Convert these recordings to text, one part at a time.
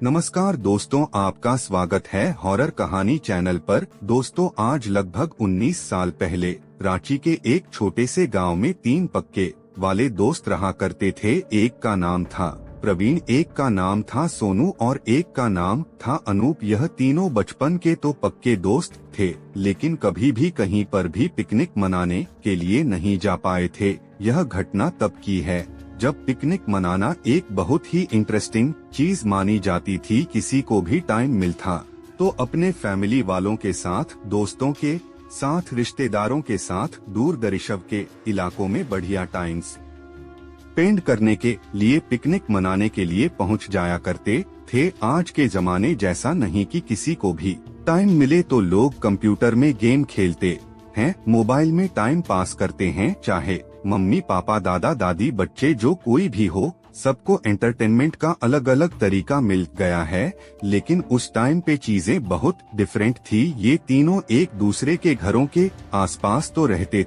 नमस्कार दोस्तों, आपका स्वागत है हॉरर कहानी चैनल पर। दोस्तों, आज लगभग 19 साल पहले रांची के एक छोटे से गांव में 3 पक्के वाले दोस्त रहा करते थे। एक का नाम था प्रवीण, एक का नाम था सोनू और एक का नाम था अनूप। यह तीनों बचपन के तो पक्के दोस्त थे, लेकिन कभी भी कहीं पर भी पिकनिक मनाने के लिए नहीं जा पाए थे। यह घटना तब की है जब पिकनिक मनाना एक बहुत ही इंटरेस्टिंग चीज मानी जाती थी। किसी को भी टाइम मिलता तो अपने फैमिली वालों के साथ, दोस्तों के साथ, रिश्तेदारों के साथ दूर दरिशव के इलाकों में बढ़िया टाइम स्पेंड करने के लिए पिकनिक मनाने के लिए पहुंच जाया करते थे। आज के जमाने जैसा नहीं कि किसी को भी टाइम मिले तो लोग कंप्यूटर में गेम खेलते हैं, मोबाइल में टाइम पास करते हैं। चाहे मम्मी पापा, दादा दादी, बच्चे, जो कोई भी हो, सबको एंटरटेनमेंट का अलग अलग तरीका मिल गया है। लेकिन उस टाइम पे चीजें बहुत डिफरेंट थी। ये तीनों एक दूसरे के घरों के आसपास तो रहते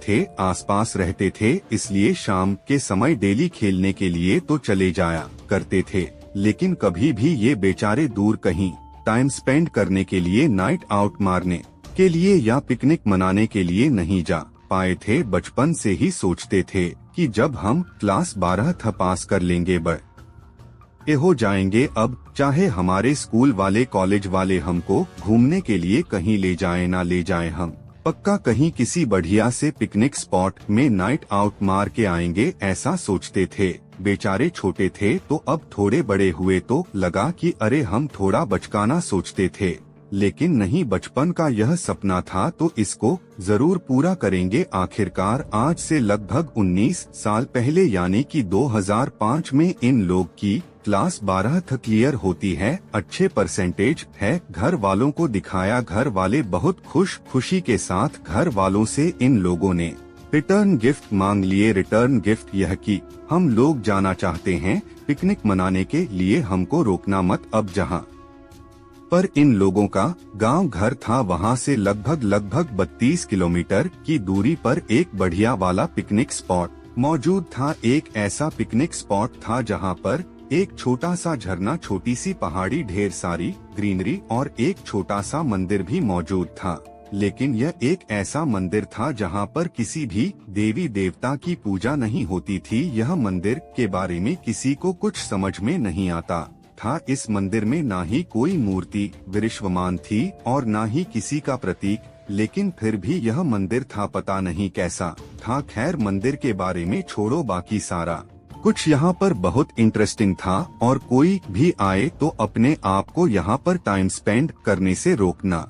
थे, इसलिए शाम के समय डेली खेलने के लिए तो चले जाया करते थे। लेकिन कभी भी ये बेचारे दूर कहीं टाइम स्पेंड करने के लिए, नाइट आउट मारने के लिए या पिकनिक मनाने के लिए नहीं जा पाए थे। बचपन से ही सोचते थे कि जब हम क्लास 12 पास कर लेंगे, बड़े हो जाएंगे, अब चाहे हमारे स्कूल वाले, कॉलेज वाले हमको घूमने के लिए कहीं ले जाएं ना ले जाएं, हम पक्का कहीं किसी बढ़िया से पिकनिक स्पॉट में नाइट आउट मार के आएंगे, ऐसा सोचते थे। बेचारे छोटे थे तो अब थोड़े बड़े हुए तो लगा कि अरे हम थोड़ा बचकाना सोचते थे, लेकिन नहीं, बचपन का यह सपना था तो इसको जरूर पूरा करेंगे। आखिरकार आज से लगभग 19 साल पहले यानी कि 2005 में इन लोग की क्लास 12 क्लियर होती है। अच्छे परसेंटेज है, घर वालों को दिखाया, घर वाले बहुत खुशी के साथ घर वालों से इन लोगों ने रिटर्न गिफ्ट मांग लिए। रिटर्न गिफ्ट यह कि हम लोग जाना चाहते हैं पिकनिक मनाने के लिए, हमको रोकना मत। अब जहाँ पर इन लोगों का गांव घर था, वहां से लगभग 32 किलोमीटर की दूरी पर एक बढ़िया वाला पिकनिक स्पॉट मौजूद था। एक ऐसा पिकनिक स्पॉट था जहां पर एक छोटा सा झरना, छोटी सी पहाड़ी, ढेर सारी ग्रीनरी और एक छोटा सा मंदिर भी मौजूद था। लेकिन यह एक ऐसा मंदिर था जहां पर किसी भी देवी देवता की पूजा नहीं होती थी। यह मंदिर के बारे में किसी को कुछ समझ में नहीं आता था। इस मंदिर में ना ही कोई मूर्ति विराजमान थी और ना ही किसी का प्रतीक, लेकिन फिर भी यह मंदिर था, पता नहीं कैसा था। खैर, मंदिर के बारे में छोड़ो, बाकी सारा कुछ यहाँ पर बहुत इंटरेस्टिंग था और कोई भी आए तो अपने आप को यहाँ पर टाइम स्पेंड करने से रोकना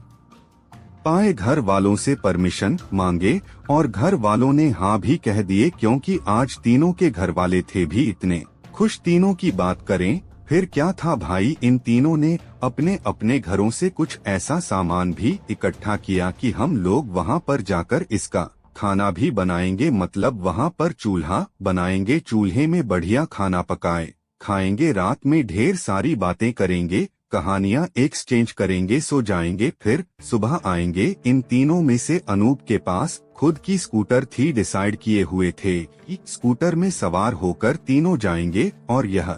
पाए। घर वालों से परमिशन मांगे और घर वालों ने हाँ भी कह दिए, क्योंकि आज तीनों के घर वाले थे भी इतने खुश। तीनों की बात करें फिर क्या था भाई, इन तीनों ने अपने अपने घरों से कुछ ऐसा सामान भी इकट्ठा किया कि हम लोग वहां पर जाकर इसका खाना भी बनाएंगे। मतलब वहां पर चूल्हा बनाएंगे, चूल्हे में बढ़िया खाना पकाए खाएंगे, रात में ढेर सारी बातें करेंगे, कहानियां एक्सचेंज करेंगे, सो जाएंगे, फिर सुबह आएंगे। इन तीनों में से अनूप के पास खुद की स्कूटर थी। डिसाइड किए हुए थे कि स्कूटर में सवार होकर तीनों जाएंगे, और यह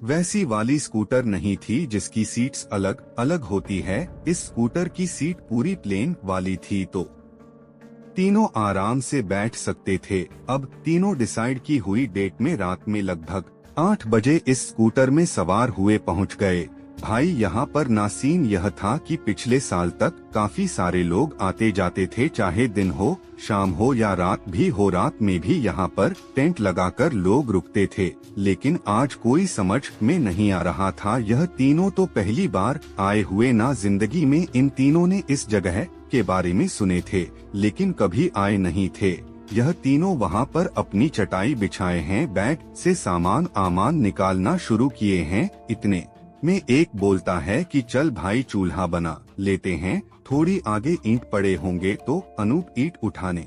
वैसी वाली स्कूटर नहीं थी जिसकी सीट्स अलग अलग होती है। इस स्कूटर की सीट पूरी प्लेन वाली थी, तो तीनों आराम से बैठ सकते थे। अब तीनों डिसाइड की हुई डेट में रात में लगभग 8 बजे इस स्कूटर में सवार हुए पहुंच गए। भाई, यहाँ पर ना सीन यह था कि पिछले साल तक काफी सारे लोग आते जाते थे, चाहे दिन हो, शाम हो या रात भी हो। रात में भी यहाँ पर टेंट लगाकर लोग रुकते थे, लेकिन आज कोई समझ में नहीं आ रहा था। यह तीनों तो पहली बार आए हुए, ना जिंदगी में इन तीनों ने इस जगह के बारे में सुने थे, लेकिन कभी आए नहीं थे। यह तीनों वहाँ पर अपनी चटाई बिछाए हैं, बैग से सामान निकालना शुरू किए हैं। इतने में एक बोलता है कि चल भाई चूल्हा बना लेते हैं, थोड़ी आगे ईंट पड़े होंगे। तो अनूप ईंट उठाने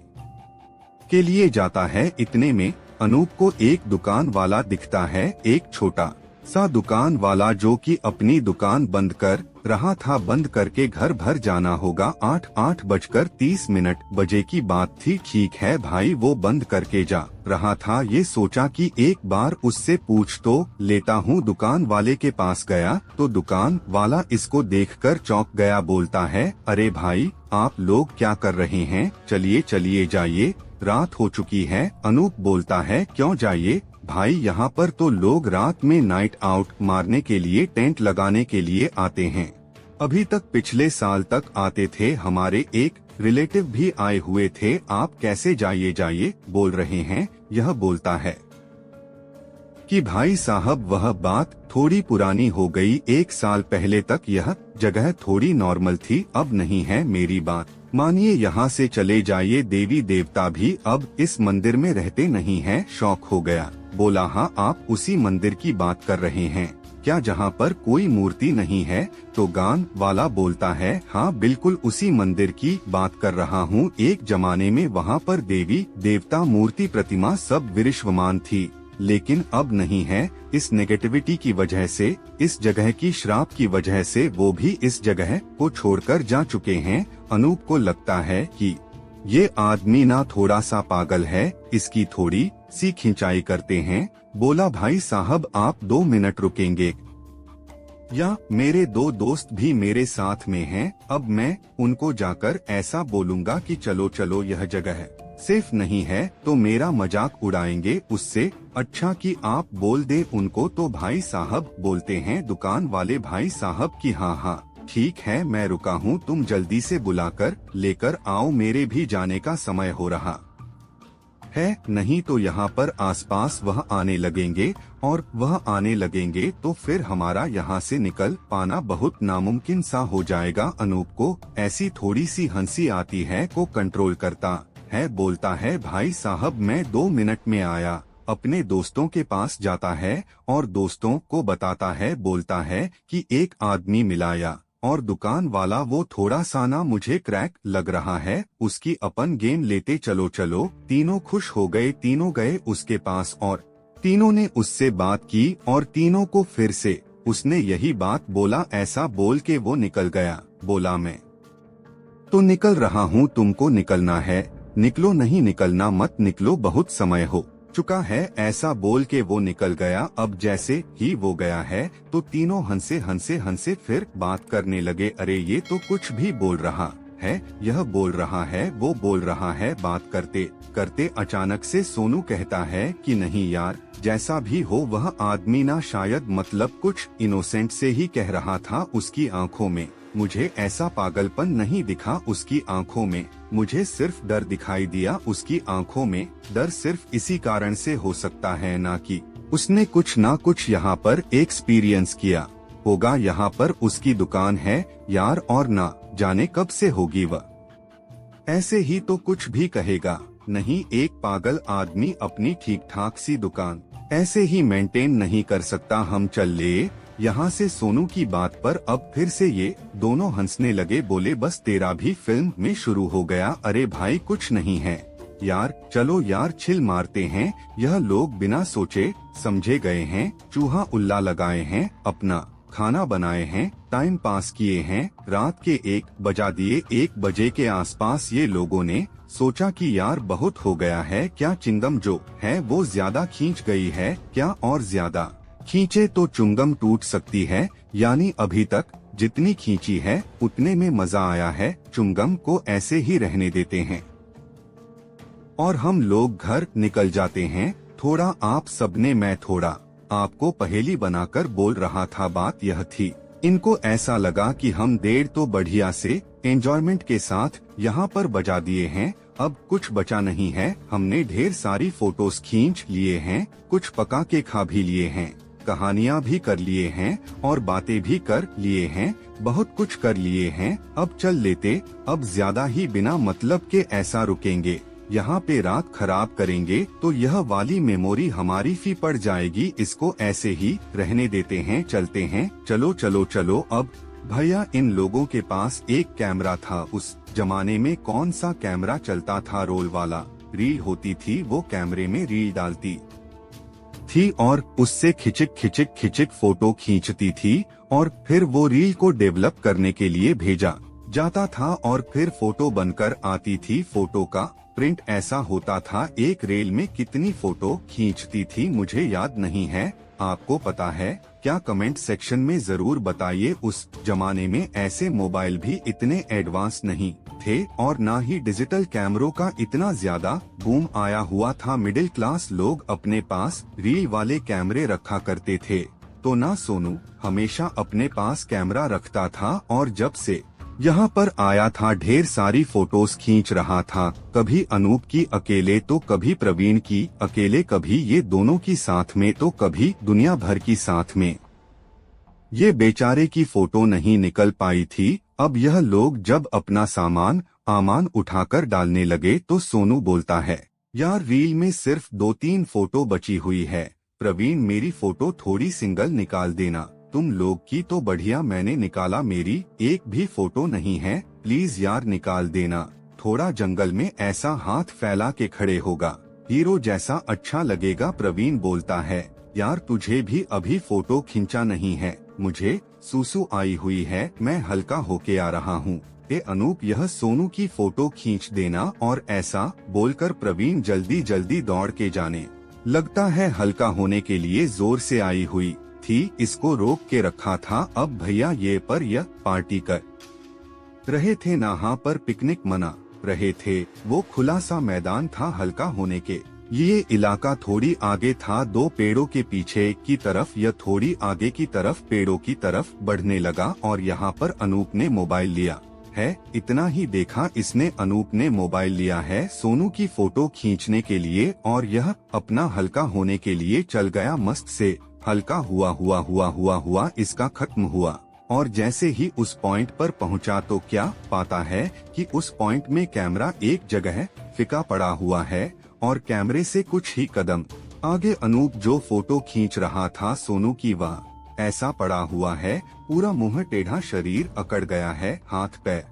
के लिए जाता है। इतने में अनूप को एक दुकान वाला दिखता है, एक छोटा सा दुकान वाला जो कि अपनी दुकान बंद कर रहा था बंद करके घर भर जाना होगा। 8:30 बजे की बात थी। ठीक है भाई वो बंद करके जा रहा था। ये सोचा कि एक बार उससे पूछ तो लेता हूँ। दुकान वाले के पास गया तो दुकान वाला इसको देखकर चौंक गया। बोलता है अरे भाई आप लोग क्या कर रहे हैं, चलिए चलिए जाइए, रात हो चुकी है। अनूप बोलता है क्यों जाइए भाई, यहाँ पर तो लोग रात में नाइट आउट मारने के लिए टेंट लगाने के लिए आते हैं। अभी तक पिछले साल तक आते थे, हमारे एक रिलेटिव भी आए हुए थे। आप कैसे जाइए जाइए बोल रहे हैं। यह बोलता है कि भाई साहब वह बात थोड़ी पुरानी हो गई। 1 साल पहले तक यह जगह थोड़ी नॉर्मल थी, अब नहीं है। मेरी बात मानिए, यहाँ से चले जाइए। देवी देवता भी अब इस मंदिर में रहते नहीं हैं। शौक हो गया। बोला हाँ आप उसी मंदिर की बात कर रहे हैं क्या, जहाँ पर कोई मूर्ति नहीं है? तो गान वाला बोलता है हाँ बिल्कुल उसी मंदिर की बात कर रहा हूँ। एक जमाने में वहाँ पर देवी देवता मूर्ति प्रतिमा सब विश्वमान थी, लेकिन अब नहीं है। इस नेगेटिविटी की वजह से, इस जगह की श्राप की वजह से वो भी इस जगह को छोड़कर जा चुके हैं। अनूप को लगता है कि ये आदमी ना थोड़ा सा पागल है, इसकी थोड़ी सी खिंचाई करते हैं। बोला भाई साहब आप 2 मिनट रुकेंगे या, मेरे 2 दोस्त भी मेरे साथ में हैं। अब मैं उनको जाकर ऐसा बोलूंगा कि चलो चलो यह जगह सेफ नहीं है तो मेरा मजाक उड़ाएंगे। उससे अच्छा कि आप बोल दे उनको। तो भाई साहब बोलते हैं दुकान वाले भाई साहब की हाँ ठीक है मैं रुका हूँ, तुम जल्दी से बुलाकर लेकर आओ, मेरे भी जाने का समय हो रहा है, नहीं तो यहाँ पर आसपास वह आने लगेंगे और वह आने लगेंगे तो फिर हमारा यहाँ से निकल पाना बहुत नामुमकिन सा हो जाएगा। अनूप को ऐसी थोड़ी सी हंसी आती है को कंट्रोल करता है। बोलता है भाई साहब मैं 2 मिनट में आया। अपने दोस्तों के पास जाता है और दोस्तों को बताता है। बोलता है कि एक आदमी मिलाया और दुकान वाला वो थोड़ा सा ना मुझे क्रैक लग रहा है, उसकी अपन गेम लेते चलो चलो। तीनों खुश हो गए, तीनों गए उसके पास और तीनों ने उससे बात की और तीनों को फिर से उसने यही बात बोला। ऐसा बोल के वो निकल गया। बोला मैं तो निकल रहा हूँ, तुमको निकलना है निकलो, नहीं निकलना मत निकलो, बहुत समय हो चुका है। ऐसा बोल के वो निकल गया। अब जैसे ही वो गया है तो तीनों हंसे हंसे हंसे फिर बात करने लगे। अरे ये तो कुछ भी बोल रहा है, यह बोल रहा है, वो बोल रहा है। बात करते करते अचानक से सोनू कहता है कि नहीं यार, जैसा भी हो वह आदमी ना शायद मतलब कुछ इनोसेंट से ही कह रहा था। उसकी आंखों में मुझे ऐसा पागलपन नहीं दिखा, उसकी आंखों में मुझे सिर्फ डर दिखाई दिया। उसकी आंखों में डर सिर्फ इसी कारण से हो सकता है ना कि उसने कुछ ना कुछ यहाँ पर एक्सपीरियंस किया होगा। यहाँ पर उसकी दुकान है यार, और ना जाने कब से होगी वह। ऐसे ही तो कुछ भी कहेगा नहीं, एक पागल आदमी अपनी ठीक ठाक सी दुकान ऐसे ही मेंटेन नहीं कर सकता। हम चल ले यहाँ से। सोनू की बात पर अब फिर से ये दोनों हंसने लगे। बोले बस तेरा भी फिल्म में शुरू हो गया। अरे भाई कुछ नहीं है यार, चलो यार चिल मारते हैं। यह लोग बिना सोचे समझे गए हैं, चूहा उल्ला लगाए हैं, अपना खाना बनाए हैं, टाइम पास किए हैं। रात के 1 बजा दिए। 1 बजे के आसपास ये लोगों ने सोचा कि यार बहुत हो गया है, क्या चिंगम जो है वो ज्यादा खींच गई है क्या, और ज्यादा खींचे तो चुंगम टूट सकती है। यानी अभी तक जितनी खींची है उतने में मजा आया है, चुंगम को ऐसे ही रहने देते हैं और हम लोग घर निकल जाते हैं। थोड़ा आप सबने, मैं थोड़ा आपको पहेली बनाकर बोल रहा था। बात यह थी, इनको ऐसा लगा कि हम देर तो बढ़िया से एंजॉयमेंट के साथ यहाँ पर बजा दिए हैं, अब कुछ बचा नहीं है। हमने ढेर सारी फोटोज खींच लिए हैं, कुछ पका के खा भी लिए हैं, कहानियाँ भी कर लिए हैं और बातें भी कर लिए हैं, बहुत कुछ कर लिए हैं। अब चल लेते, अब ज्यादा ही बिना मतलब के ऐसा रुकेंगे, यहाँ पे रात खराब करेंगे तो यह वाली मेमोरी हमारी फी पड़ जाएगी। इसको ऐसे ही रहने देते हैं, चलते हैं, चलो चलो चलो। अब भैया इन लोगों के पास एक कैमरा था। उस जमाने में कौन सा कैमरा चलता था, रोल वाला रील होती थी, वो कैमरे में रील डालती थी और उससे खिचिक फोटो खींचती थी और फिर वो रील को डेवलप करने के लिए भेजा जाता था और फिर फोटो बनकर आती थी। फोटो का प्रिंट ऐसा होता था, एक रील में कितनी फोटो खींचती थी मुझे याद नहीं है, आपको पता है क्या? कमेंट सेक्शन में जरूर बताइए। उस जमाने में ऐसे मोबाइल भी इतने एडवांस नहीं थे और ना ही डिजिटल कैमरों का इतना ज्यादा बूम आया हुआ था। मिडिल क्लास लोग अपने पास रील वाले कैमरे रखा करते थे, तो ना सोनू हमेशा अपने पास कैमरा रखता था और जब से यहाँ पर आया था ढेर सारी फोटोज खींच रहा था। कभी अनूप की अकेले तो कभी प्रवीण की अकेले, कभी ये दोनों की साथ में तो कभी दुनिया भर की साथ में। ये बेचारे की फोटो नहीं निकल पाई थी। अब यह लोग जब अपना सामान उठाकर डालने लगे तो सोनू बोलता है, यार रील में सिर्फ 2-3 फोटो बची हुई है, प्रवीण मेरी फोटो थोड़ी सिंगल निकाल देना, तुम लोग की तो बढ़िया मैंने निकाला, मेरी एक भी फोटो नहीं है, प्लीज यार निकाल देना। थोड़ा जंगल में ऐसा हाथ फैला के खड़े होगा, हीरो जैसा अच्छा लगेगा। प्रवीण बोलता है, यार तुझे भी अभी फोटो खींचा नहीं है, मुझे सुसु आई हुई है, मैं हल्का होके आ रहा हूँ। अनूप यह सोनू की फोटो खींच देना। और ऐसा बोलकर प्रवीण जल्दी जल्दी दौड़ के जाने लगता है। हल्का होने के लिए जोर से आई हुई थी, इसको रोक के रखा था। अब भैया ये पर यह पार्टी कर रहे थे, नहा पर पिकनिक मना रहे थे। वो खुला सा मैदान था हल्का होने के ये इलाका थोड़ी आगे था, 2 पेड़ों के पीछे की तरफ, यह थोड़ी आगे की तरफ पेड़ों की तरफ बढ़ने लगा और यहाँ पर अनूप ने मोबाइल लिया है। इतना ही देखा इसने, अनूप ने मोबाइल लिया है सोनू की फोटो खींचने के लिए और यह अपना हल्का होने के लिए चल गया। मस्त से हल्का हुआ इसका खत्म हुआ और जैसे ही उस पॉइंट पर पहुंचा तो क्या पाता है कि उस पॉइंट में कैमरा एक जगह फिका पड़ा हुआ है और कैमरे से कुछ ही कदम आगे अनूप जो फोटो खींच रहा था सोनू की, वह ऐसा पड़ा हुआ है, पूरा मुंह टेढ़ा, शरीर अकड़ गया है, हाथ पैर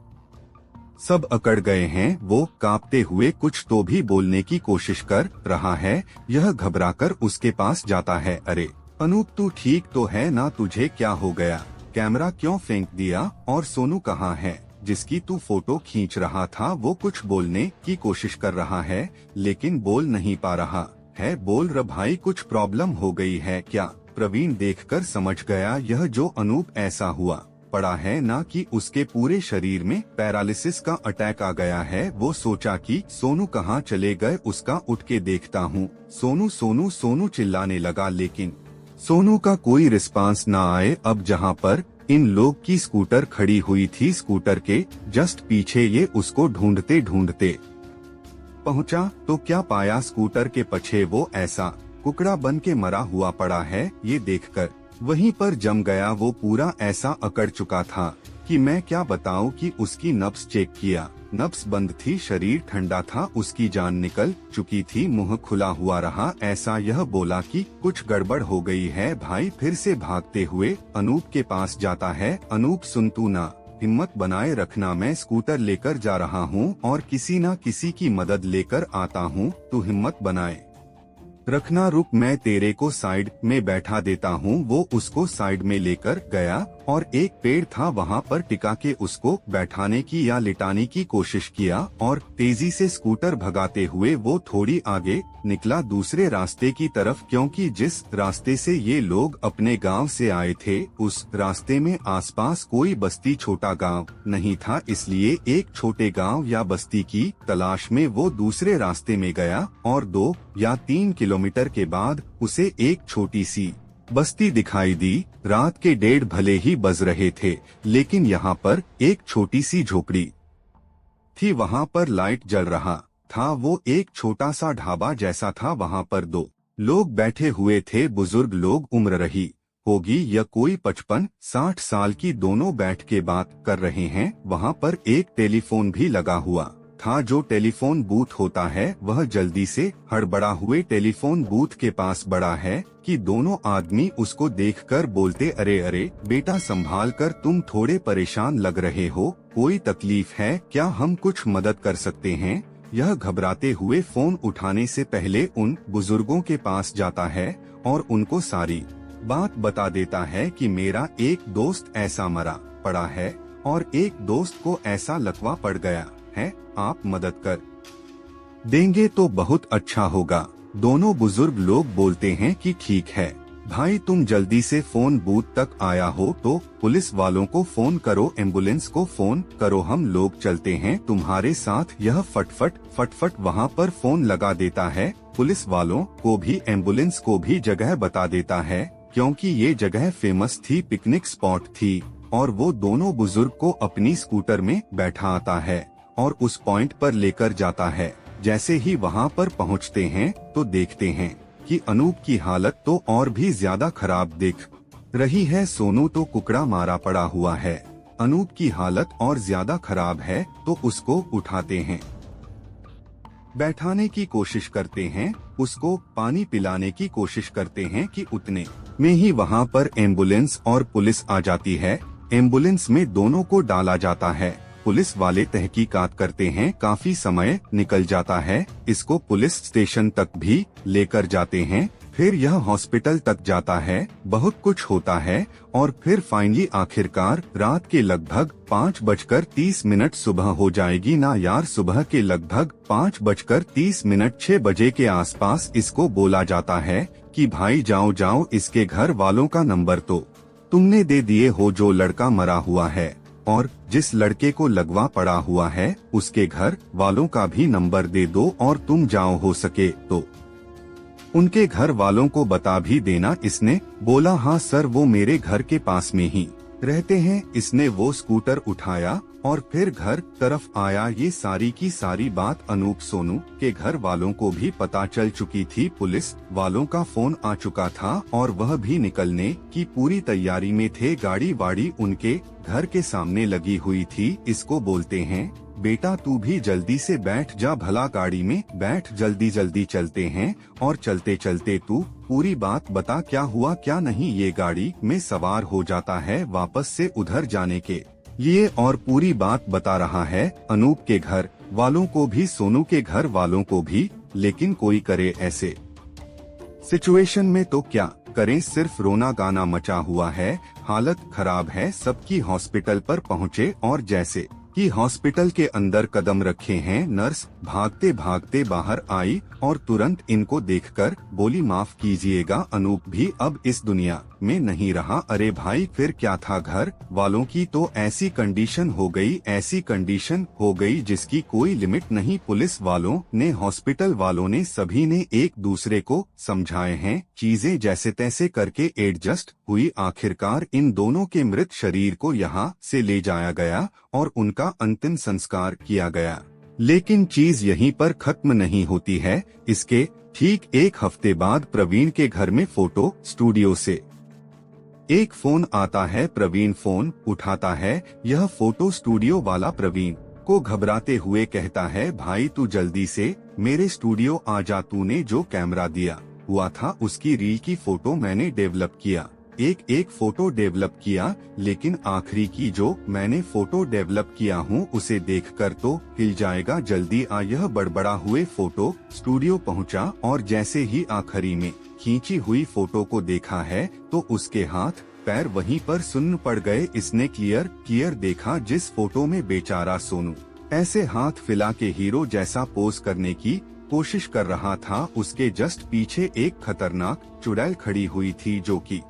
सब अकड़ गए हैं। वो कांपते हुए कुछ तो भी बोलने की कोशिश कर रहा है। यह घबराकर उसके पास जाता है, अरे अनूप तू ठीक तो है ना, तुझे क्या हो गया, कैमरा क्यों फेंक दिया, और सोनू कहाँ है जिसकी तू फोटो खींच रहा था? वो कुछ बोलने की कोशिश कर रहा है लेकिन बोल नहीं पा रहा है। बोल र भाई, कुछ प्रॉब्लम हो गई है क्या? प्रवीण देखकर समझ गया यह जो अनूप ऐसा हुआ पड़ा है ना कि उसके पूरे शरीर में पैरालिसिस का अटैक आ गया है। वो सोचा कि सोनू कहाँ चले गए, उसका उठ के देखता हूँ। सोनू सोनू सोनू चिल्लाने लगा लेकिन सोनू का कोई रिस्पांस ना आए। अब जहाँ पर इन लोग की स्कूटर खड़ी हुई थी, स्कूटर के जस्ट पीछे ये उसको ढूंढते ढूंढते पहुंचा तो क्या पाया, स्कूटर के पीछे वो ऐसा कुकड़ा बन के मरा हुआ पड़ा है। ये देखकर वहीं पर जम गया। वो पूरा ऐसा अकड़ चुका था कि मैं क्या बताऊं कि उसकी नब्ज चेक किया, नब्ज बंद थी, शरीर ठंडा था, उसकी जान निकल चुकी थी, मुंह खुला हुआ रहा। ऐसा यह बोला कि कुछ गड़बड़ हो गई है। भाई फिर से भागते हुए अनूप के पास जाता है। अनूप सुन, तू ना हिम्मत बनाए रखना, मैं स्कूटर लेकर जा रहा हूँ और किसी न किसी की मदद लेकर आता हूँ, तू हिम्मत बनाए रखना, रुक मैं तेरे को साइड में बैठा देता हूँ। वो उसको साइड में लेकर गया और एक पेड़ था वहाँ पर टिका के उसको बैठाने की या लिटाने की कोशिश किया और तेजी से स्कूटर भगाते हुए वो थोड़ी आगे निकला दूसरे रास्ते की तरफ, क्योंकि जिस रास्ते से ये लोग अपने गांव से आए थे उस रास्ते में आसपास कोई बस्ती, छोटा गांव नहीं था, इसलिए एक छोटे गांव या बस्ती की तलाश में वो दूसरे रास्ते में गया और 2 या 3 किलोमीटर के बाद उसे एक छोटी सी बस्ती दिखाई दी। रात के 1:30 भले ही बज रहे थे लेकिन यहाँ पर एक छोटी सी झोपड़ी थी, वहाँ पर लाइट जल रहा था। वो एक छोटा सा ढाबा जैसा था, वहाँ पर 2 लोग बैठे हुए थे, बुजुर्ग लोग, उम्र रही होगी या कोई 55-60 साल की, दोनों बैठ के बात कर रहे हैं। वहाँ पर एक टेलीफोन भी लगा हुआ था, जो टेलीफोन बूथ होता है। वह जल्दी से हड़बड़ा हुए टेलीफोन बूथ के पास बढ़ा है कि दोनों आदमी उसको देखकर बोलते, अरे अरे बेटा संभाल कर, तुम थोड़े परेशान लग रहे हो, कोई तकलीफ है क्या, हम कुछ मदद कर सकते हैं यह घबराते हुए फोन उठाने से पहले उन बुजुर्गों के पास जाता है और उनको सारी बात बता देता है कि मेरा एक दोस्त ऐसा मरा पड़ा है और एक दोस्त को ऐसा लकवा पड़ गया है, आप मदद कर देंगे तो बहुत अच्छा होगा। दोनों बुजुर्ग लोग बोलते हैं कि ठीक है भाई, तुम जल्दी से फोन बूथ तक आया हो तो पुलिस वालों को फोन करो, एम्बुलेंस को फोन करो, हम लोग चलते हैं तुम्हारे साथ। यह फटफट वहाँ पर फोन लगा देता है। पुलिस वालों को भी एम्बुलेंस को भी जगह बता देता है, क्योंकि ये जगह फेमस थी, पिकनिक स्पॉट थी। और वो दोनों बुजुर्ग को अपनी स्कूटर में बैठा आता है और उस पॉइंट पर लेकर जाता है। जैसे ही वहाँ पर पहुँचते हैं तो देखते हैं कि अनूप की हालत तो और भी ज्यादा खराब दिख रही है। सोनू तो कुकड़ा मारा पड़ा हुआ है, अनूप की हालत और ज्यादा खराब है। तो उसको उठाते हैं, बैठाने की कोशिश करते हैं, उसको पानी पिलाने की कोशिश करते हैं कि उतने में ही वहाँ पर एम्बुलेंस और पुलिस आ जाती है। एम्बुलेंस में दोनों को डाला जाता है। पुलिस वाले तहकीकात करते हैं, काफी समय निकल जाता है। इसको पुलिस स्टेशन तक भी लेकर जाते हैं, फिर यह हॉस्पिटल तक जाता है, बहुत कुछ होता है। और फिर फाइनली आखिरकार रात के लगभग 5:30 सुबह हो जाएगी ना यार, सुबह के लगभग 5:30 6 बजे के आसपास इसको बोला जाता है कि भाई जाओ, इसके घर वालों का नंबर तो तुमने दे दिए हो, जो लड़का मरा हुआ है और जिस लड़के को लगवा पड़ा हुआ है उसके घर वालों का भी नंबर दे दो, और तुम जाओ हो सके तो उनके घर वालों को बता भी देना। इसने बोला हाँ सर, वो मेरे घर के पास में ही रहते हैं। इसने वो स्कूटर उठाया और फिर घर तरफ आया। ये सारी की सारी बात अनूप सोनू के घर वालों को भी पता चल चुकी थी। पुलिस वालों का फोन आ चुका था और वह भी निकलने की पूरी तैयारी में थे। गाड़ी वाड़ी उनके घर के सामने लगी हुई थी। इसको बोलते हैं बेटा तू भी जल्दी से बैठ जा, भला गाड़ी में बैठ, जल्दी चलते हैं। और चलते चलते तू पूरी बात बता, क्या हुआ क्या नहीं। ये गाड़ी में सवार हो जाता है वापस से उधर जाने के लिए और पूरी बात बता रहा है अनूप के घर वालों को भी, सोनू के घर वालों को भी। लेकिन कोई करे ऐसे सिचुएशन में तो क्या करें, सिर्फ रोना गाना मचा हुआ है, हालत खराब है सबकी। हॉस्पिटल पर पहुँचे और जैसे कि हॉस्पिटल के अंदर कदम रखे हैं, नर्स भागते भागते बाहर आई और तुरंत इनको देखकर बोली माफ कीजिएगा, अनूप भी अब इस दुनिया में नहीं रहा। अरे भाई फिर क्या था, घर वालों की तो ऐसी कंडीशन हो गई जिसकी कोई लिमिट नहीं। पुलिस वालों ने, हॉस्पिटल वालों ने, सभी ने एक दूसरे को समझाए हैं, चीजें जैसे तैसे करके एडजस्ट हुई। आखिरकार इन दोनों के मृत शरीर को यहाँ से ले जाया गया और उनका अंतिम संस्कार किया गया। लेकिन चीज यहीं पर खत्म नहीं होती है। इसके ठीक एक हफ्ते बाद प्रवीण के घर में फोटो स्टूडियो से एक फोन आता है। प्रवीण फोन उठाता है। यह फोटो स्टूडियो वाला प्रवीण को घबराते हुए कहता है, भाई तू जल्दी से मेरे स्टूडियो आ जा, तूने जो कैमरा दिया हुआ था उसकी रील की फोटो मैंने डेवलप किया, एक फोटो डेवलप किया, लेकिन आखिरी की जो मैंने फोटो डेवलप किया हूँ उसे देखकर तो हिल जाएगा, जल्दी आ। यह बड़बड़ा हुए फोटो स्टूडियो पहुँचा और जैसे ही आखिरी में खींची हुई फोटो को देखा है तो उसके हाथ पैर वहीं पर सुन्न पड़ गए। इसने क्लियर देखा जिस फोटो में बेचारा सोनू ऐसे हाथ फैला के हीरो जैसा पोज करने की कोशिश कर रहा था, उसके जस्ट पीछे एक खतरनाक चुड़ैल खड़ी हुई थी जो कि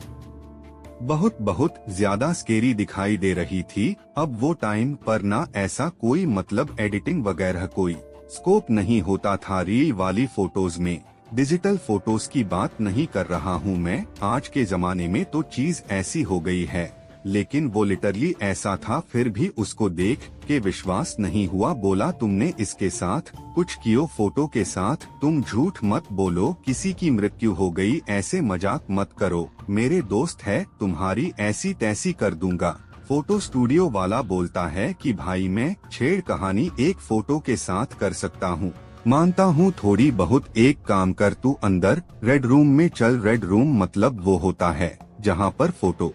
बहुत ज्यादा स्केरी दिखाई दे रही थी। अब वो टाइम पर ना ऐसा कोई मतलब एडिटिंग वगैरह कोई स्कोप नहीं होता था रील वाली फोटोज में। डिजिटल फोटोज की बात नहीं कर रहा हूँ मैं, आज के जमाने में तो चीज ऐसी हो गई है, लेकिन वो लिटरली ऐसा था। फिर भी उसको देख के विश्वास नहीं हुआ। बोला तुमने इसके साथ कुछ कियो, फोटो के साथ तुम झूठ मत बोलो, किसी की मृत्यु हो गई, ऐसे मजाक मत करो, मेरे दोस्त है, तुम्हारी ऐसी तैसी कर दूंगा। फोटो स्टूडियो वाला बोलता है कि भाई मैं छेड़ कहानी एक फोटो के साथ कर सकता हूँ, मानता हूँ थोड़ी बहुत, एक काम कर तू अंदर रेड रूम में चल। रेड रूम मतलब वो होता है जहाँ पर फोटो।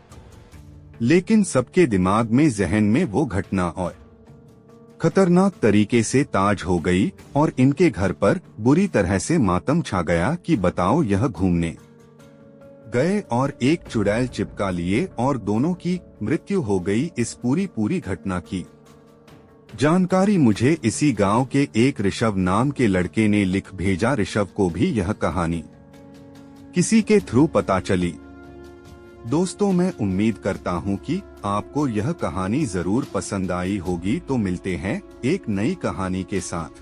लेकिन सबके दिमाग में, जहन में वो घटना और खतरनाक तरीके से ताज हो गई और इनके घर पर बुरी तरह से मातम छा गया कि बताओ यह घूमने गए और एक चुड़ैल चिपका लिए और दोनों की मृत्यु हो गई। इस पूरी घटना की जानकारी मुझे इसी गांव के एक ऋषभ नाम के लड़के ने लिख भेजा। ऋषभ को भी यह कहानी किसी के थ्रू पता चली। दोस्तों, मैं उम्मीद करता हूं कि आपको यह कहानी जरूर पसंद आई होगी। तो मिलते हैं एक नई कहानी के साथ।